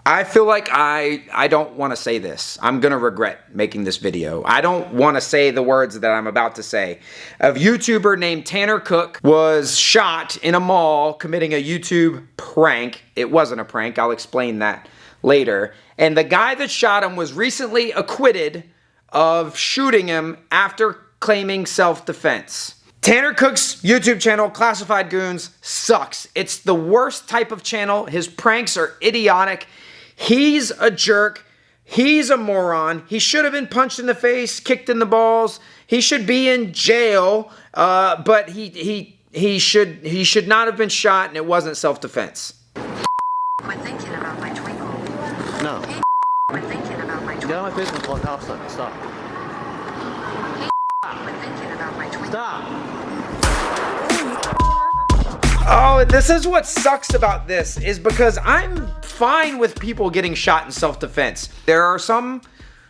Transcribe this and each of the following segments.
I feel like I don't want to say this. I'm going to regret making this video. I don't want to say the words that I'm about to say. A YouTuber named Tanner Cook was shot in a mall committing a YouTube prank. It wasn't a prank. I'll explain that later. And the guy that shot him was recently acquitted of shooting him after claiming self-defense. Tanner Cook's YouTube channel, Classified Goons, sucks. It's the worst type of channel. His pranks are idiotic. He's a jerk. He's a moron. He should have been punched in the face, kicked in the balls. He should be in jail, but he should not have been shot, and it wasn't self-defense. Quit thinking about my twinkle. No. Hey, quit thinking about my twinkle. Get out of my face and call cops. Stop. Hey, quit thinking about my twinkle. Stop. Oh, this is what sucks about this, is because I'm fine with people getting shot in self-defense. There are some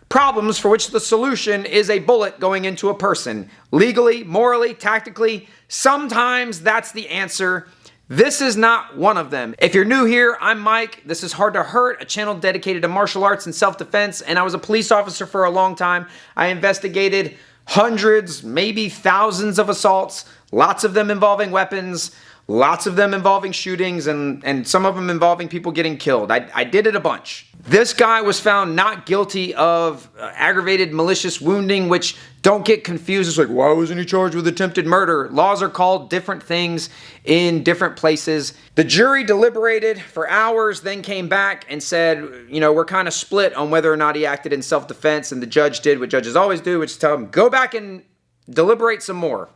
problems for which the solution is a bullet going into a person. Legally, morally, tactically, sometimes that's the answer. This is not one of them. If you're new here, I'm Mike. This is Hard to Hurt, a channel dedicated to martial arts and self-defense, and I was a police officer for a long time. I investigated hundreds, maybe thousands of assaults, lots of them involving weapons, lots of them involving shootings, and some of them involving people getting killed. I did it a bunch. This guy was found not guilty of aggravated malicious wounding, which, don't get confused. It's like, why wasn't he charged with attempted murder? Laws are called different things in different places. The jury deliberated for hours, then came back and said, you know, we're kind of split on whether or not he acted in self-defense, and the judge did what judges always do, which is tell him, go back and deliberate some more.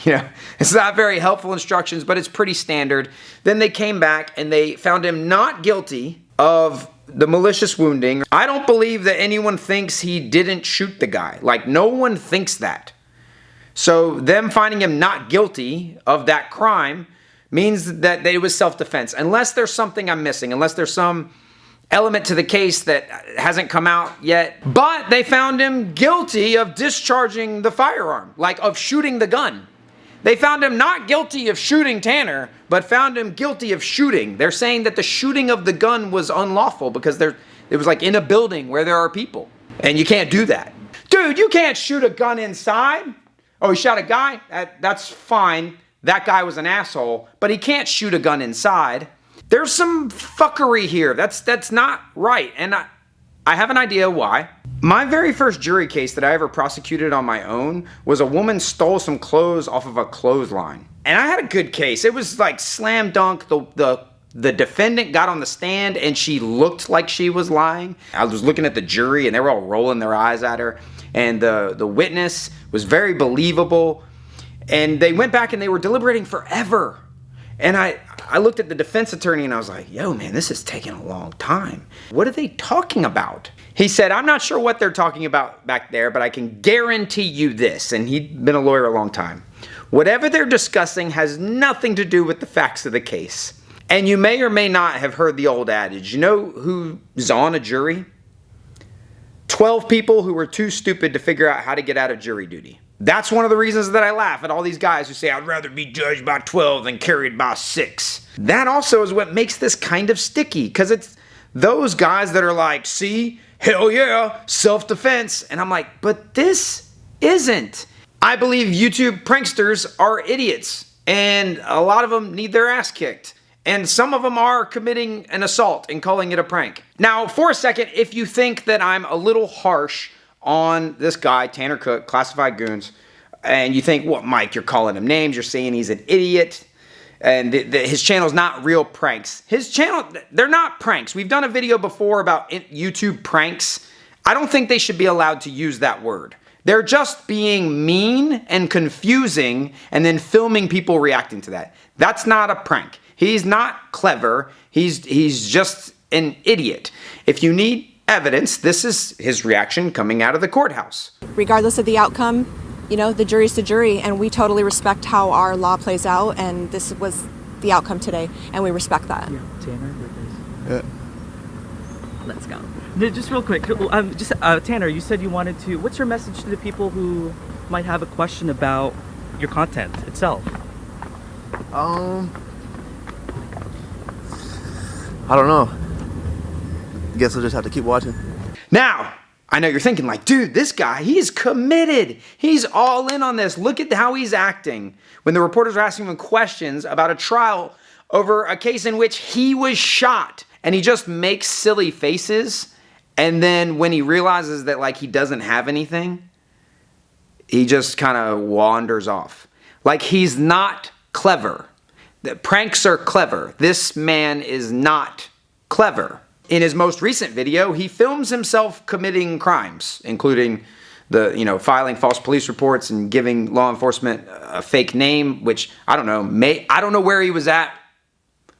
You know, it's not very helpful instructions, but it's pretty standard. Then they came back and they found him not guilty of the malicious wounding. I don't believe that anyone thinks he didn't shoot the guy. Like, no one thinks that. So them finding him not guilty of that crime means that it was self-defense. Unless there's something I'm missing, unless there's some element to the case that hasn't come out yet. But they found him guilty of discharging the firearm, like of shooting the gun. They found him not guilty of shooting Tanner, but found him guilty of shooting. They're saying that the shooting of the gun was unlawful because it was like in a building where there are people. And you can't do that. Dude, you can't shoot a gun inside. Oh, he shot a guy? That's fine. That guy was an asshole, but he can't shoot a gun inside. There's some fuckery here. That's not right, and I have an idea why. My very first jury case that I ever prosecuted on my own was a woman stole some clothes off of a clothesline. And I had a good case. It was like slam dunk. The defendant got on the stand and she looked like she was lying. I was looking at the jury and they were all rolling their eyes at her. And the witness was very believable. And they went back and they were deliberating forever. And I looked at the defense attorney and I was like, yo, man, this is taking a long time. What are they talking about? He said, I'm not sure what they're talking about back there, but I can guarantee you this. And he'd been a lawyer a long time. Whatever they're discussing has nothing to do with the facts of the case. And you may or may not have heard the old adage. You know who's on a jury? 12 people who were too stupid to figure out how to get out of jury duty. That's one of the reasons that I laugh at all these guys who say, I'd rather be judged by 12 than carried by 6. That also is what makes this kind of sticky, because it's those guys that are like, see, hell yeah, self-defense. And I'm like, but this isn't. I believe YouTube pranksters are idiots, and a lot of them need their ass kicked. And some of them are committing an assault and calling it a prank. Now, for a second, if you think that I'm a little harsh on this guy, Tanner Cook, Classified Goons, and you think, what, Mike, you're calling him names, you're saying he's an idiot, and his channel's not real pranks. His channel, they're not pranks. We've done a video before about YouTube pranks. I don't think they should be allowed to use that word. They're just being mean and confusing and then filming people reacting to that. That's not a prank. He's not clever. He's just an idiot. If you need evidence, this is his reaction coming out of the courthouse. Regardless of the outcome, you know, the jury's the jury, and we totally respect how our law plays out, and this was the outcome today, and we respect that. Yeah, Tanner, Yeah. let's go. Just real quick, Tanner, you said you wanted to, what's your message to the people who might have a question about your content itself? I don't know. Guess we'll just have to keep watching. Now, I know you're thinking like, dude, this guy, he's committed. He's all in on this. Look at how he's acting. When the reporters are asking him questions about a trial over a case in which he was shot, and he just makes silly faces, and then when he realizes that like he doesn't have anything, he just kind of wanders off. Like he's not clever. The pranks are clever. This man is not clever. In his most recent video, he films himself committing crimes, including filing false police reports and giving law enforcement a fake name, which I don't know where he was at,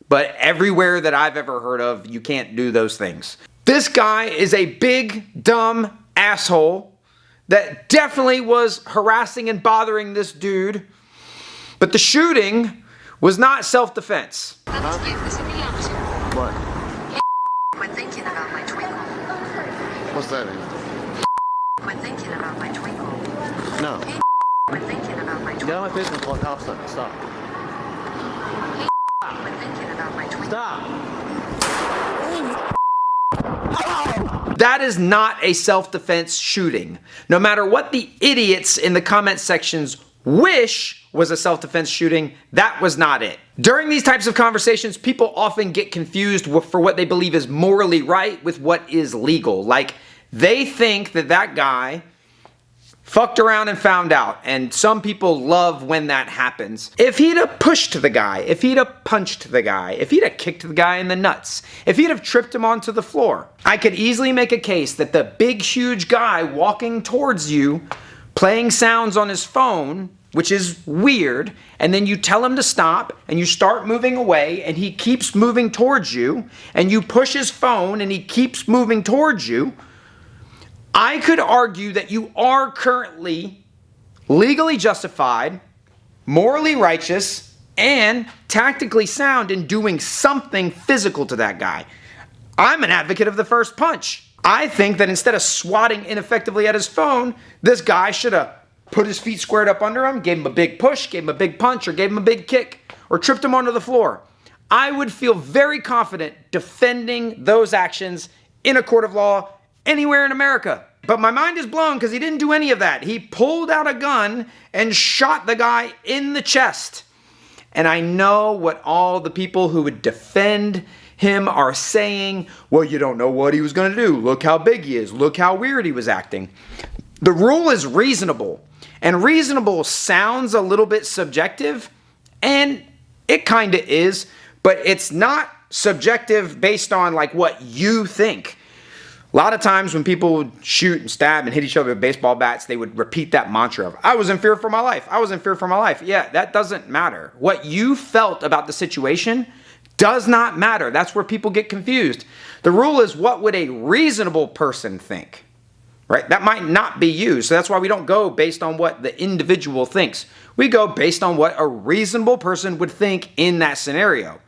but everywhere that I've ever heard of, you can't do those things. This guy is a big, dumb asshole that definitely was harassing and bothering this dude, but the shooting was not self-defense. Let's give this a answer. What? Quit thinking about my twinkle. What's that mean? Quit thinking about my twinkle. No. Quit thinking about my Get twinkle. out of my face and call cops on me. Stop. Quit thinking about my twinkle. Stop! That is not a self-defense shooting. No matter what the idiots in the comment sections wish was a self-defense shooting, that was not it. During these types of conversations, people often get confused for what they believe is morally right with what is legal. Like, they think that that guy fucked around and found out, and some people love when that happens. If he'd have pushed the guy, if he'd have punched the guy, if he'd have kicked the guy in the nuts, if he'd have tripped him onto the floor, I could easily make a case that the big, huge guy walking towards you, playing sounds on his phone, which is weird, and then you tell him to stop, and you start moving away, and he keeps moving towards you, and you push his phone, and he keeps moving towards you, I could argue that you are currently legally justified, morally righteous, and tactically sound in doing something physical to that guy. I'm an advocate of the first punch. I think that instead of swatting ineffectively at his phone, this guy should have put his feet squared up under him, gave him a big push, gave him a big punch, or gave him a big kick, or tripped him onto the floor. I would feel very confident defending those actions in a court of law anywhere in America. But my mind is blown because he didn't do any of that. He pulled out a gun and shot the guy in the chest. And I know what all the people who would defend him are saying. Well, you don't know what he was going to do. Look how big he is. Look how weird he was acting. The rule is reasonable. And reasonable sounds a little bit subjective. And it kind of is. But it's not subjective based on like what you think. A lot of times when people would shoot and stab and hit each other with baseball bats, they would repeat that mantra of, I was in fear for my life. I was in fear for my life. Yeah, that doesn't matter. What you felt about the situation does not matter. That's where people get confused. The rule is, what would a reasonable person think? Right? That might not be you. So that's why we don't go based on what the individual thinks. We go based on what a reasonable person would think in that scenario.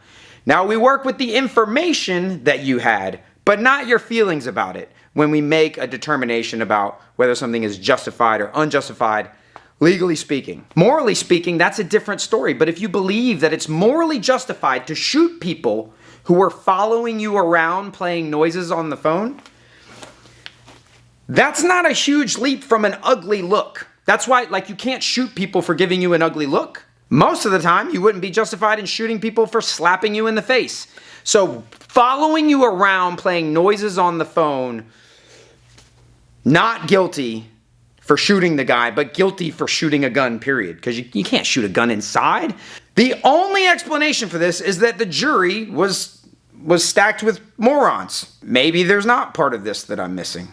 Now, we work with the information that you had, but not your feelings about it when we make a determination about whether something is justified or unjustified, legally speaking. Morally speaking, that's a different story. But if you believe that it's morally justified to shoot people who are following you around playing noises on the phone, that's not a huge leap from an ugly look. That's why, like, you can't shoot people for giving you an ugly look. Most of the time, you wouldn't be justified in shooting people for slapping you in the face. So following you around playing noises on the phone, not guilty for shooting the guy, but guilty for shooting a gun, period. Because you can't shoot a gun inside. The only explanation for this is that the jury was stacked with morons. Maybe there's not part of this that I'm missing.